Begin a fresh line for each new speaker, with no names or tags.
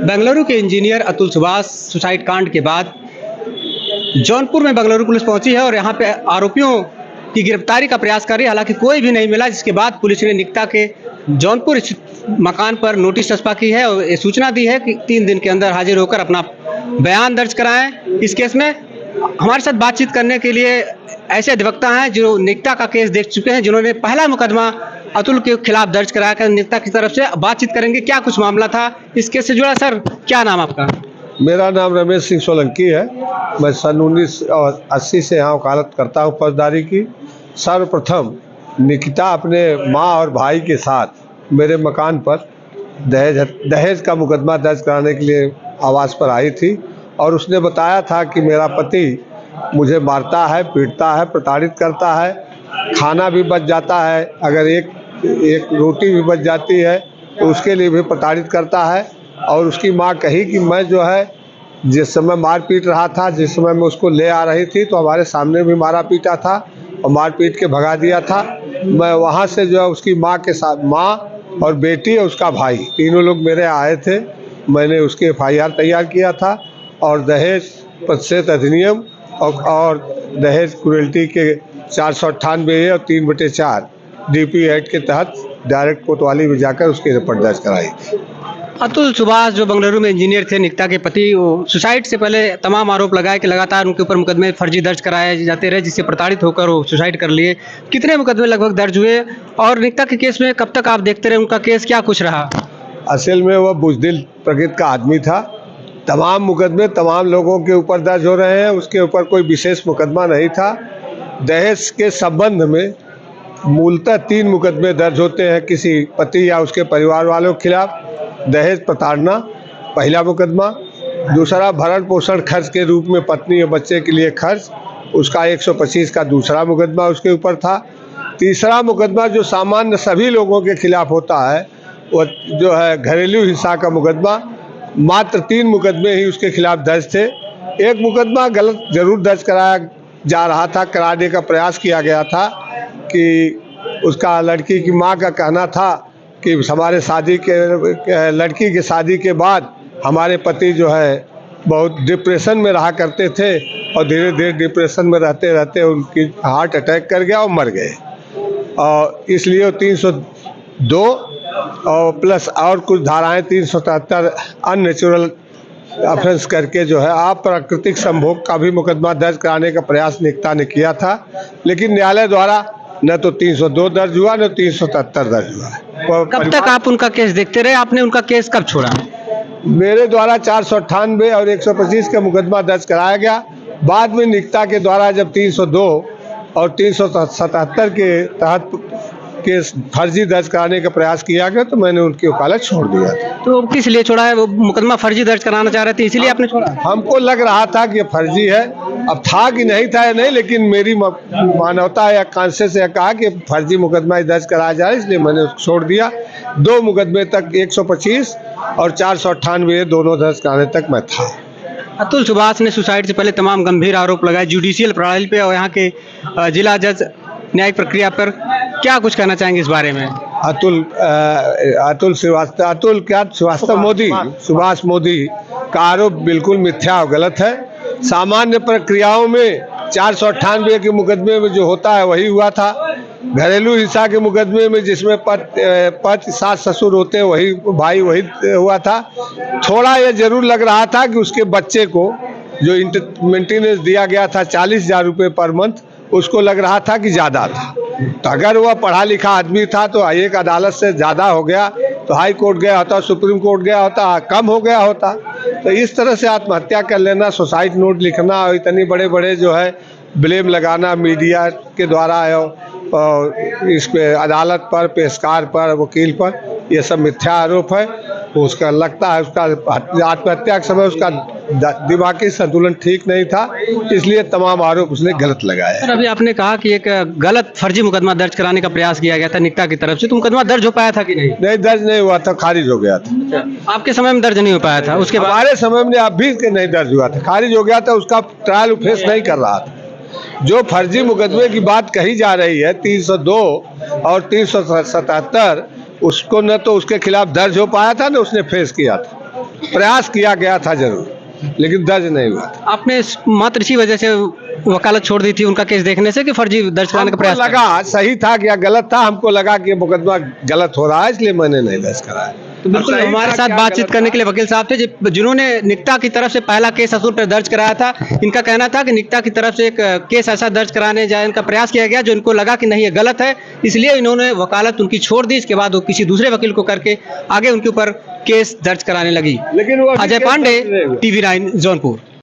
बेंगलुरु के engineer Atul Subhash suicide कांड के बाद जौनपुर में बेंगलुरु पुलिस पहुंची है और यहां पे आरोपियों की गिरफ्तारी का प्रयास कर रही है। हालांकि कोई भी नहीं मिला, जिसके बाद पुलिस ने निकता के जौनपुर स्थित मकान पर नोटिस चस्पा की है और ये सूचना दी है कि 3 दिन के अंदर हाजिर होकर अपना बयान दर्ज कराएं। इस केस में हमारे साथ बातचीत करने के लिए ऐसे अधिवक्ता हैं जो निकता का केस देख चुके हैं, जिन्होंने पहला मुकदमा अतुल के खिलाफ दर्ज कराया था निकता की तरफ से। बातचीत करेंगे क्या कुछ मामला था इस केस से जुड़ा। सर, क्या नाम आपका?
मेरा नाम रमेश सिंह सोलंकी है। मैं सन 1980 से यहाँ वकालत करता हूँ फौजदारी की। सर्वप्रथम निकिता अपने माँ और भाई के साथ मेरे मकान पर दहेज का मुकदमा दर्ज कराने के लिए आवास पर आई थी और उसने बताया था कि मेरा पति मुझे मारता है, पीटता है, प्रताड़ित करता है, खाना भी बच जाता है, अगर एक रोटी भी बच जाती है तो उसके लिए भी प्रताड़ित करता है। और उसकी माँ कही कि मैं जो है जिस समय मार पीट रहा था, जिस समय मैं उसको ले आ रही थी तो हमारे सामने भी मारा पीटा था और मार पीट के भगा दिया था। मैं वहाँ से जो है उसकी माँ के साथ, माँ और बेटी और उसका भाई, तीनों लोग मेरे आए थे। मैंने उसके FIR तैयार किया था और दहेज प्रतिशत अधिनियम और दहेज क्रूएल्टी के 498A और 3/4 DP एक्ट के तहत डायरेक्ट कोतवाली में जाकर उसकी रिपोर्ट दर्ज कराई थी।
अतुल सुभाष जो बेंगलुरु में इंजीनियर थे, निकता के पति, वो सुसाइड से पहले तमाम आरोप लगाए कि लगातार उनके ऊपर मुकदमे फर्जी दर्ज कराए जाते रहे, जिससे प्रताड़ित होकर वो सुसाइड कर लिए। कितने मुकदमे लगभग दर्ज हुए और निकता के केस में कब तक आप देखते रहे? उनका केस क्या कुछ रहा?
असल में वह बुज़दिल प्रकृति का आदमी था। तमाम मुकदमे तमाम लोगों के ऊपर दर्ज हो रहे हैं, उसके ऊपर कोई विशेष मुकदमा नहीं था। दहेज के संबंध में मूलतः 3 मुकदमे दर्ज होते हैं किसी पति या उसके परिवार वालों के खिलाफ। दहेज प्रताड़ना पहला मुकदमा, दूसरा भरण पोषण खर्च के रूप में पत्नी और बच्चे के लिए खर्च, उसका 125 का दूसरा मुकदमा उसके ऊपर था। तीसरा मुकदमा जो सामान्य सभी लोगों के खिलाफ होता है वो जो है घरेलू हिंसा का मुकदमा। मात्र 3 मुकदमे ही उसके खिलाफ दर्ज थे। एक मुकदमा गलत जरूर दर्ज कराया जा रहा था, कराने का प्रयास किया गया था कि उसका लड़की की माँ का कहना था कि हमारे लड़की के शादी के बाद हमारे पति जो है बहुत डिप्रेशन में रहा करते थे और धीरे धीरे डिप्रेशन में रहते रहते उनकी हार्ट अटैक कर गया और मर गए। और इसलिए 302 और प्लस और कुछ धाराएं 377 अननेचुरल ऑफेंस करके जो है अप्राकृतिक संभोग का भी मुकदमा दर्ज कराने का प्रयास निकता ने किया था, लेकिन न्यायालय द्वारा न तो 302 दर्ज हुआ न 377 दर्ज हुआ।
कब तक आप उनका केस देखते रहे? आपने उनका केस कब छोड़ा?
मेरे द्वारा 498 और 125 का मुकदमा दर्ज कराया गया। बाद में निकता के द्वारा जब 302 और 377 के तहत केस फर्जी दर्ज कराने का प्रयास किया गया तो मैंने उनकी वकालत छोड़ दिया।
तो किस लिए छोड़ा है? वो मुकदमा फर्जी दर्ज कराना चाह रहे थे, इसीलिए आपने छोड़ा?
हमको लग रहा था कि फर्जी है, अब था कि नहीं था नहीं, लेकिन मेरी मानवता या कॉन्शियस ने कहा कि फर्जी मुकदमा दर्ज कराया जाए, इसलिए मैंने उसको छोड़ दिया। 2 मुकदमे तक 125 और 498 दोनों दर्ज कराने तक मैं था।
अतुल सुभाष ने सुसाइड से पहले तमाम गंभीर आरोप लगाए जुडिशियल प्रणाली पे और यहाँ के जिला जज न्यायिक प्रक्रिया पर। क्या कुछ कहना चाहेंगे इस बारे में? सुभाष मोदी का आरोप बिल्कुल मिथ्या और गलत है। सामान्य प्रक्रियाओं में 498 के मुकदमे में जो होता है वही हुआ था। घरेलू हिंसा के मुकदमे में जिसमें पति सास ससुर होते हैं वही भाई वही हुआ था। थोड़ा यह जरूर लग रहा था कि उसके बच्चे को जो मेंटेनेंस दिया गया था 40,000 रुपये पर मंथ, उसको लग रहा था कि ज़्यादा था। तो अगर वह पढ़ा लिखा आदमी था तो एक अदालत से ज़्यादा हो गया तो हाई कोर्ट गया होता, सुप्रीम कोर्ट गया होता, कम हो गया होता। तो इस तरह से आत्महत्या कर लेना, सुसाइड नोट लिखना और इतनी बड़े बड़े जो है ब्लेम लगाना मीडिया के द्वारा और इस पे अदालत पर, पेशकार पर, वकील पर, ये सब मिथ्या आरोप है। उसका लगता है उसका आत्महत्या के समय उसका दिमागी संतुलन ठीक नहीं था, इसलिए तमाम आरोप उसने गलत लगाए। सर, अभी आपने कहा कि एक गलत फर्जी मुकदमा दर्ज कराने का प्रयास किया गया था निकता की तरफ से, तो मुकदमा दर्ज हो पाया था कि नहीं?
नहीं, दर्ज नहीं हुआ था, खारिज हो गया था।
आपके समय में दर्ज नहीं हो पाया था? उसके
हमारे समय में अभी नहीं दर्ज हुआ था, खारिज हो गया था। उसका ट्रायल फेस नहीं कर रहा था। जो फर्जी मुकदमे की बात कही जा रही है 302 और 377, उसको न तो उसके खिलाफ दर्ज हो पाया था न उसने फेस किया था।
प्रयास किया गया था जरूर, लेकिन दर्ज नहीं हुआ।
आपने मात्र इसी वजह से वकालत छोड़ दी थी उनका केस देखने से, कि फर्जी दर्ज कराने का
हमको
प्रयास
लगा सही था कि या गलत था, हमको लगा कि ये मुकदमा गलत हो रहा है, इसलिए मैंने नहीं दर्ज कराया।
तो बिल्कुल
अब सही
हमारे
था
साथ
क्या
बातचीत
गलत
करने
था?
के लिए वकील साहब थे जिन्होंने निक्ता की तरफ से पहला केस असूल पर दर्ज कराया था। इनका कहना था कि निक्ता की तरफ से एक केस ऐसा दर्ज कराने जाए इनका प्रयास किया गया जो इनको लगा कि नहीं ये गलत है, इसलिए इन्होंने वकालत उनकी छोड़ दी। इसके बाद वो किसी दूसरे वकील को करके आगे उनके ऊपर केस दर्ज कराने लगी।
लेकिन वो अभी
अजय
केस
पांडे,
दर्ज नहीं हुआ।
TV9 जौनपुर।